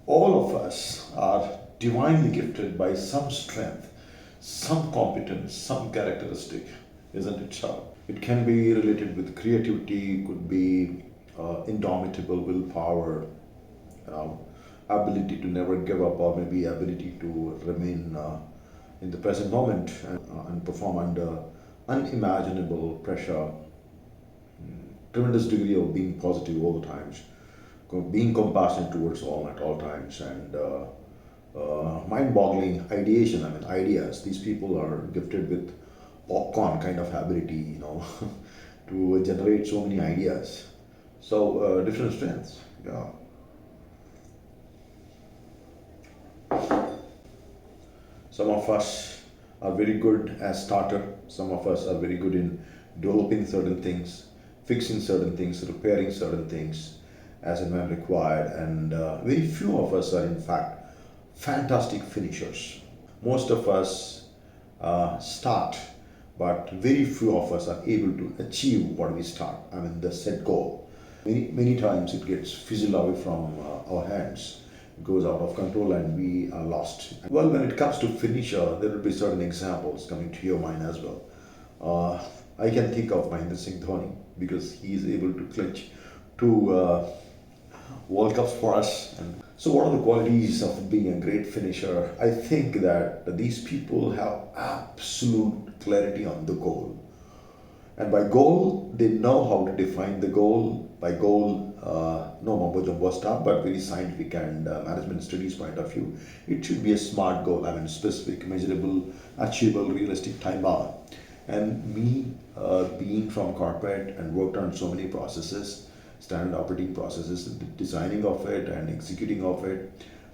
All of us are divinely gifted by some strength, some competence, some characteristic, isn't it so? It can be related with creativity, could be indomitable willpower, ability to never give up, or maybe ability to remain in the present moment and perform under unimaginable pressure, tremendous degree of being positive all the times, being compassionate towards all at all times, and mind-boggling ideation. I mean, ideas. These people are gifted with popcorn kind of ability, to generate so many ideas. So different strengths. Yeah. Some of us are very good as starter. Some of us are very good in developing certain things, fixing certain things, repairing certain things as and when required. And very few of us are in fact fantastic finishers. Most of us start, but very few of us are able to achieve what we start. I mean, the set goal. Many times it gets fizzled away from our hands, goes out of control, and we are lost. Well, when it comes to finisher, there will be certain examples coming to your mind as well. I can think of Mahendra Singh Dhoni because he is able to clinch two World Cups for us. And so, what are the qualities of being a great finisher? I think that these people have absolute clarity on the goal. And by goal, they know how to define the goal. By goal, no mumbo jumbo stuff, but very scientific and management studies point of view. It should be a smart goal. I mean, specific, measurable, achievable, realistic, time bound. And me, being from corporate and worked on so many processes, standard operating processes, designing of it and executing of it,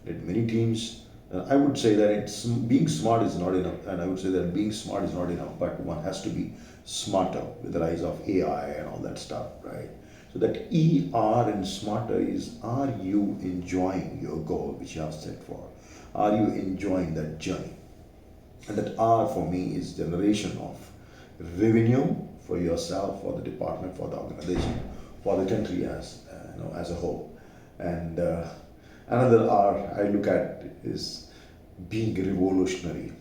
led many teams. I would say that being smart is not enough, and I would say that being smart is not enough, but one has to be smarter with the rise of AI and all that stuff, right? So that ER in smarter is, are you enjoying your goal which you have set for? Are you enjoying that journey? And that R for me is generation of revenue for yourself, for the department, for the organization, for the country as a whole. And another R I look at is being revolutionary.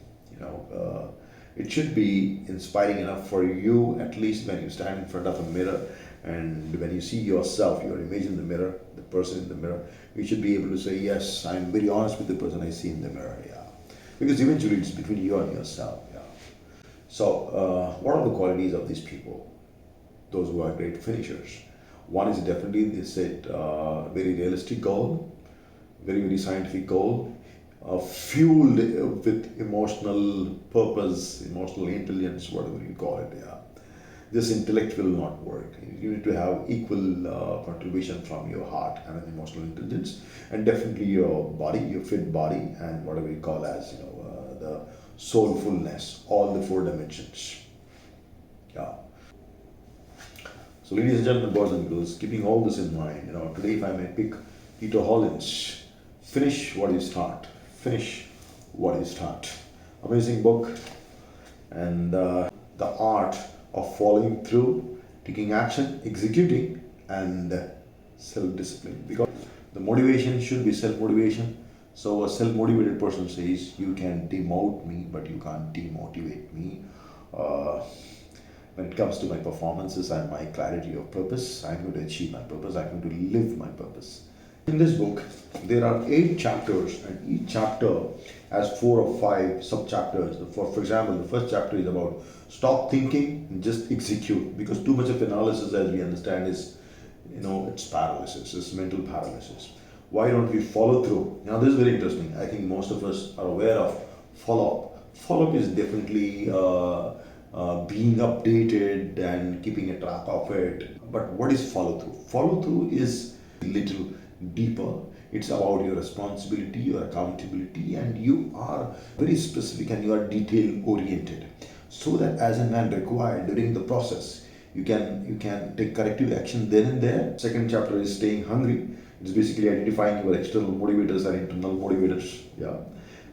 It should be inspiring enough for you, at least when you stand in front of a mirror and when you see yourself, your image in the mirror, the person in the mirror, you should be able to say, yes, I'm very honest with the person I see in the mirror. Yeah, because eventually it's between you and yourself. Yeah. So what are the qualities of these people? Those who are great finishers. One is definitely they set very realistic goal, very scientific goal, fueled with emotional purpose, emotional intelligence, whatever you call it. Yeah, this intellect will not work. You need to have equal contribution from your heart and an emotional intelligence, and definitely your body, your fit body, and whatever you call as the soulfulness, all the four dimensions. Yeah. So, ladies and gentlemen, boys and girls, keeping all this in mind, today if I may pick Peter Hollins, finish what you start. Finish what you start. Amazing book, and the art of following through, taking action, executing, and self-discipline. Because the motivation should be self-motivation. So a self-motivated person says, you can demote me, but you can't demotivate me. When it comes to my performances and my clarity of purpose, I'm going to achieve my purpose. I'm going to live my purpose. In this book, there are 8 chapters, and each chapter has 4 or 5 sub-chapters. For example, the first chapter is about stop thinking and just execute, because too much of analysis, as we understand, is, it's paralysis, it's mental paralysis. Why don't we follow through? Now, this is very interesting. I think most of us are aware of follow-up. Follow-up is definitely being updated and keeping a track of it. But what is follow-through? Follow-through is a little deeper. It's about your responsibility, your accountability, and you are very specific and you are detail oriented, so that as and when required during the process, you can take corrective action then and there. Second chapter is staying hungry. It's basically identifying your external motivators and internal motivators. Yeah,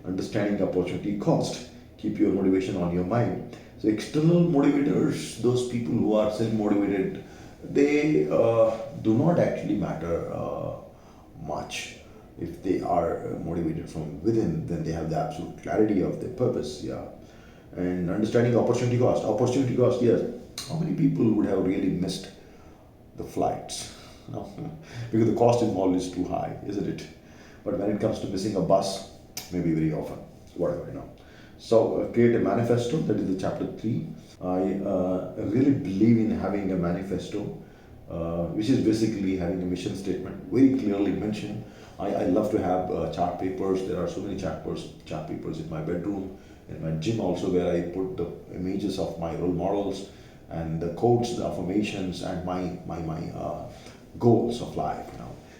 understanding opportunity cost. Keep your motivation on your mind. So external motivators, those people who are self-motivated, they do not actually matter much. If they are motivated from within, then they have the absolute clarity of their purpose. Yeah. And understanding opportunity cost. Opportunity cost, yes. How many people would have really missed the flights? No. Because the cost involved is too high, isn't it? But when it comes to missing a bus, maybe very often, whatever. So create a manifesto. That is the chapter 3. I really believe in having a manifesto, which is basically having a mission statement very clearly mentioned. I love to have chart papers. There are so many chart papers in my bedroom, in my gym also, where I put the images of my role models and the quotes, the affirmations, and my goals of life.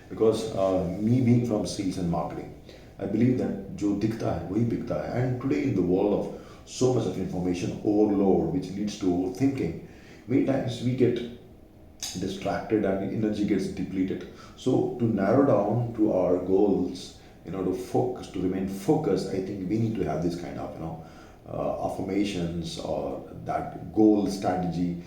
Because me being from sales and marketing, I believe that जो दिखता है वही बिकता है. And today in the world of so much of information overload, which leads to overthinking, many times we get distracted and energy gets depleted. So to narrow down to our goals, to focus, to remain focused, I think we need to have this kind of affirmations or that goal strategy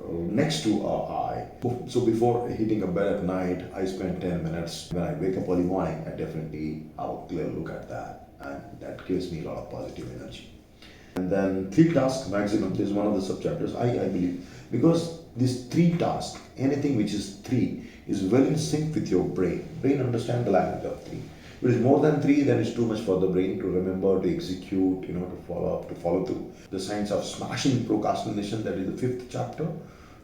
next to our eye. So before hitting a bed at night, I spend 10 minutes. When I wake up early morning, I definitely have a clear look at that, and that gives me a lot of positive energy. And then 3 tasks maximum. This is one of the subchapters. I believe, because these 3 tasks, anything which is 3, is well in sync with your brain. Brain understands the language of 3. If it is more than 3, then it's too much for the brain to remember, to execute, to follow up, to follow through. The science of smashing procrastination, that is the 5th chapter.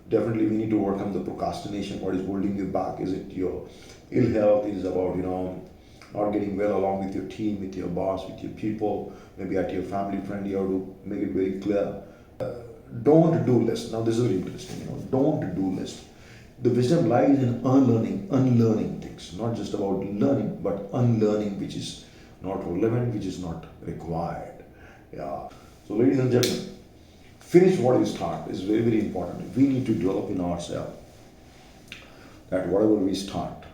Definitely we need to work on the procrastination. What is holding you back? Is it your ill health? Is about not getting well along with your team, with your boss, with your people, maybe at your family friend. You have to make it very clear. Don't do list. Now this is very interesting. Don't do list. The wisdom lies in unlearning things, not just about learning, but unlearning which is not relevant, which is not required. Yeah. So, ladies and gentlemen, finish what you start is very, very important. We need to develop in ourselves that whatever we start,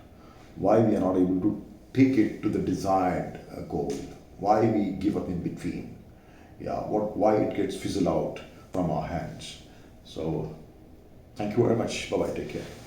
why we are not able to take it to the desired goal, why we give up in between, why it gets fizzled out from our hands. So, thank you very much. Bye bye. Take care.